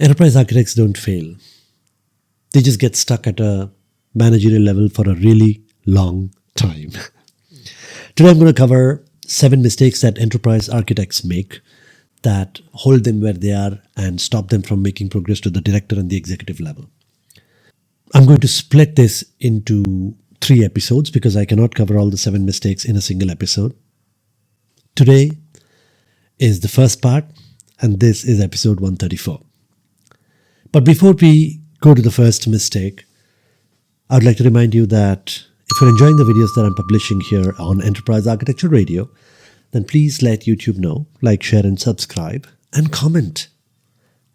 Enterprise architects don't fail. They just get stuck at a managerial level for a really long time. Today I'm going to cover 7 mistakes that enterprise architects make that hold them where they are and stop them from making progress to the director and the executive level. I'm going to split this into 3 episodes because I cannot cover all the 7 mistakes in a single episode. Today is the first part, and this is episode 134. But before we go to the first mistake, I would like to remind you that if you're enjoying the videos that I'm publishing here on Enterprise Architecture Radio, then please let YouTube know, like, share and subscribe, and comment.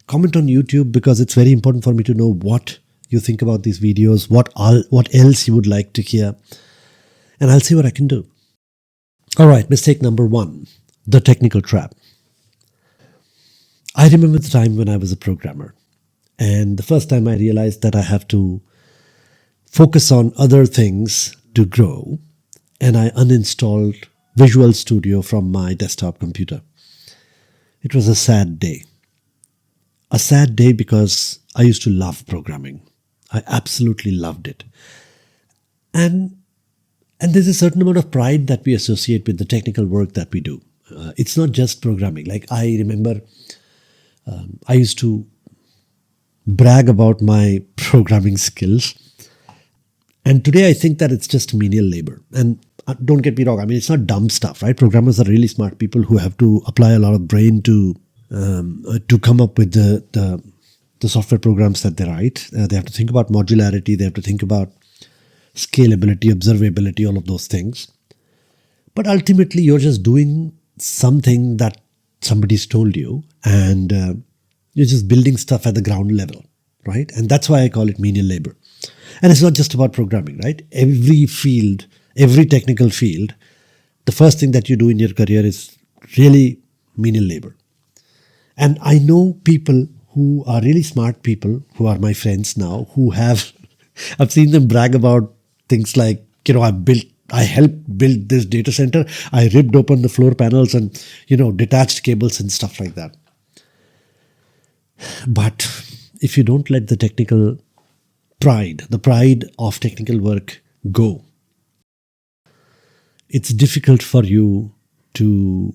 Comment on YouTube because it's very important for me to know what you think about these videos, what else you would like to hear, and I'll see what I can do. All right, mistake number 1, the technical trap. I remember the time when I was a programmer, and the first time I realized that I have to focus on other things to grow, and I uninstalled Visual Studio from my desktop computer. It was a sad day. A sad day because I used to love programming. I absolutely loved it. And there's a certain amount of pride that we associate with the technical work that we do. It's not just programming. Like I remember I used to brag about my programming skills. And today I think that it's just menial labor. And don't get me wrong, I mean, it's not dumb stuff, right? Programmers are really smart people who have to apply a lot of brain to come up with the software programs that they write. They have to think about modularity. They have to think about scalability, observability, all of those things. But ultimately, you're just doing something that somebody's told you, and you're just building stuff at the ground level, right? And that's why I call it menial labor. And it's not just about programming, right? Every field, every technical field, the first thing that you do in your career is really menial labor. And I know people who are really smart people, who are my friends now, who have, I've seen them brag about things like, I helped build this data center. I ripped open the floor panels and, detached cables and stuff like that. But if you don't let the technical pride, the pride of technical work go, it's difficult for you to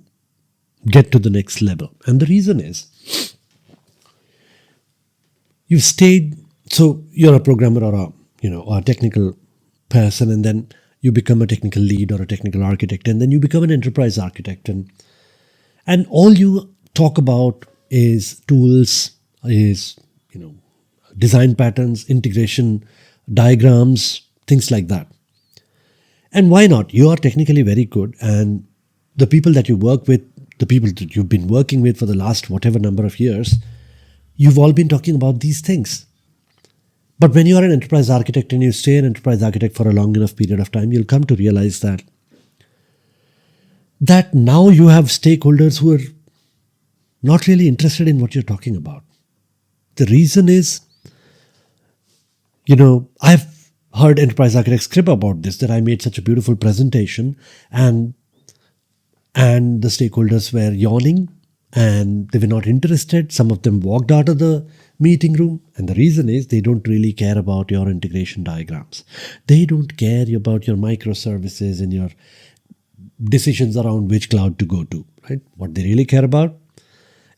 get to the next level. And the reason is, you've stayed, so you're a programmer or a technical person, and then you become a technical lead or a technical architect, and then you become an enterprise architect. And all you talk about is tools, is, design patterns, integration, diagrams, things like that. And why not? You are technically very good, and the people that you work with, the people that you've been working with for the last whatever number of years, you've all been talking about these things. But when you are an enterprise architect and you stay an enterprise architect for a long enough period of time, you'll come to realize that now you have stakeholders who are not really interested in what you're talking about. The reason is, I've heard enterprise architects crib about this, that I made such a beautiful presentation and the stakeholders were yawning and they were not interested. Some of them walked out of the meeting room. And the reason is they don't really care about your integration diagrams. They don't care about your microservices and your decisions around which cloud to go to, right? What they really care about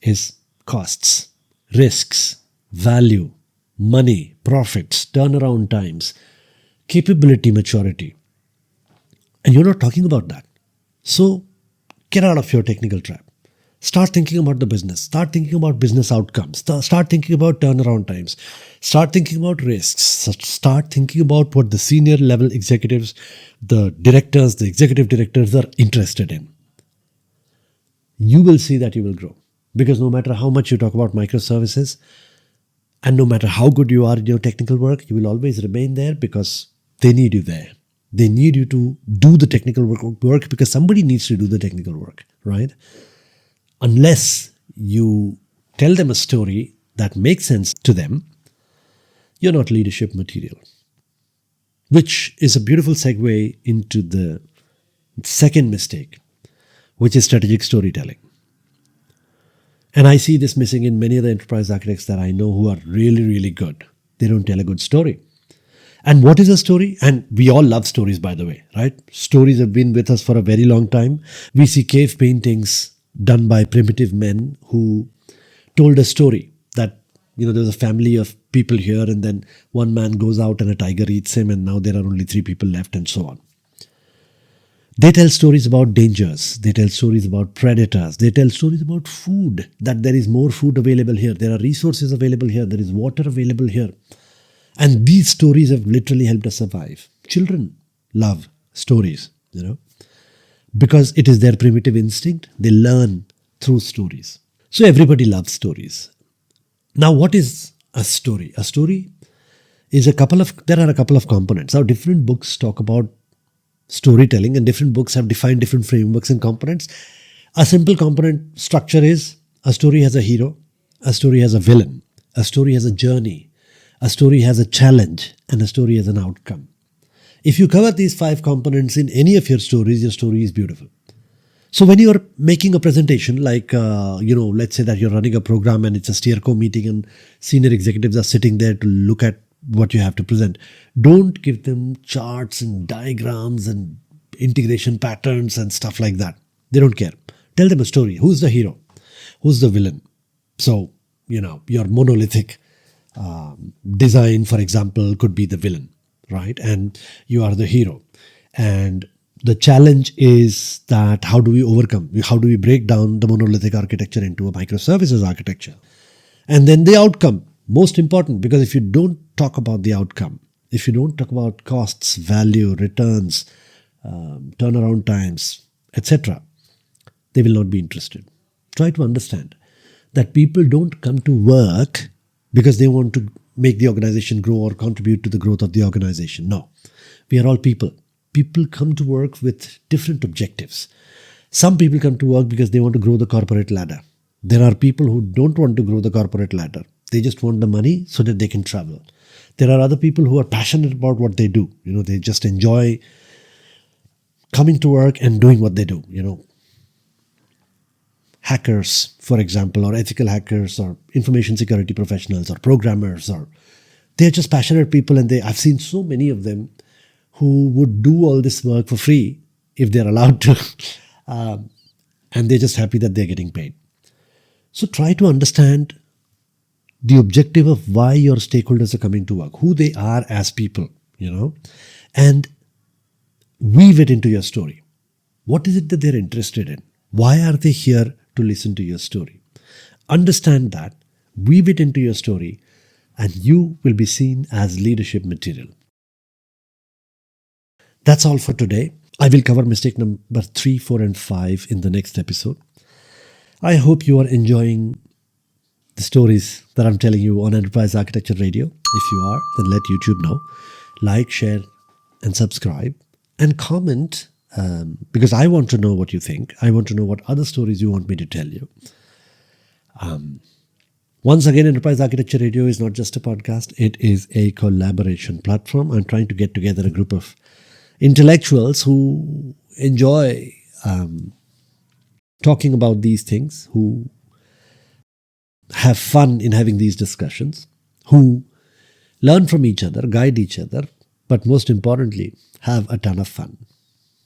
is costs, risks, value, money, profits, turnaround times, capability, maturity. And you're not talking about that. So get out of your technical trap. Start thinking about the business. Start thinking about business outcomes. Start thinking about turnaround times. Start thinking about risks. Start thinking about what the senior level executives, the directors, the executive directors are interested in. You will see that you will grow. Because no matter how much you talk about microservices, and no matter how good you are in your technical work, you will always remain there because they need you there. They need you to do the technical work because somebody needs to do the technical work, right? Unless you tell them a story that makes sense to them, you're not leadership material. Which is a beautiful segue into the second mistake, which is strategic storytelling. And I see this missing in many of the enterprise architects that I know who are really, really good. They don't tell a good story. And what is a story? And we all love stories, by the way, right? Stories have been with us for a very long time. We see cave paintings done by primitive men who told a story that, there's a family of people here, and then one man goes out and a tiger eats him, and now there are only 3 people left, and so on. They tell stories about dangers. They tell stories about predators. They tell stories about food, that there is more food available here. There are resources available here. There is water available here. And these stories have literally helped us survive. Children love stories, because it is their primitive instinct. They learn through stories. So everybody loves stories. Now, what is a story? A story is there are a couple of components. Now, different books talk about storytelling, and different books have defined different frameworks and components. A simple component structure is a story has a hero, a story has a villain, a story has a journey, a story has a challenge, and a story has an outcome. If you cover these 5 components in any of your story is beautiful. So when you're making a presentation, like, let's say that you're running a program and it's a steerco meeting and senior executives are sitting there to look at what you have to present, don't give them charts and diagrams and integration patterns and stuff like that. They don't care. Tell them a story. Who's the hero? Who's the villain? So, your monolithic design, for example, could be the villain, right? And you are the hero. And the challenge is that how do we overcome? How do we break down the monolithic architecture into a microservices architecture? And then the outcome, most important, because if you don't talk about the outcome, if you don't talk about costs, value, returns, turnaround times, etc., they will not be interested. Try to understand that people don't come to work because they want to make the organization grow or contribute to the growth of the organization. No, we are all people. People come to work with different objectives. Some people come to work because they want to grow the corporate ladder. There are people who don't want to grow the corporate ladder. They just want the money so that they can travel. There are other people who are passionate about what they do. They just enjoy coming to work and doing what they do. Hackers, for example, or ethical hackers, or information security professionals, or programmers, or they're just passionate people, and I've seen so many of them who would do all this work for free if they're allowed to, and they're just happy that they're getting paid. So try to understand the objective of why your stakeholders are coming to work, who they are as people, and weave it into your story. What is it that they're interested in? Why are they here to listen to your story? Understand that, weave it into your story, and you will be seen as leadership material. That's all for today. I will cover mistake number 3, 4, and 5 in the next episode. I hope you are enjoying the stories that I'm telling you on Enterprise Architecture Radio. If you are, then let YouTube know. Like, share, and subscribe. And comment, because I want to know what you think. I want to know what other stories you want me to tell you. Once again, Enterprise Architecture Radio is not just a podcast. It is a collaboration platform. I'm trying to get together a group of intellectuals who enjoy talking about these things, who have fun in having these discussions, who learn from each other, guide each other, but most importantly, have a ton of fun.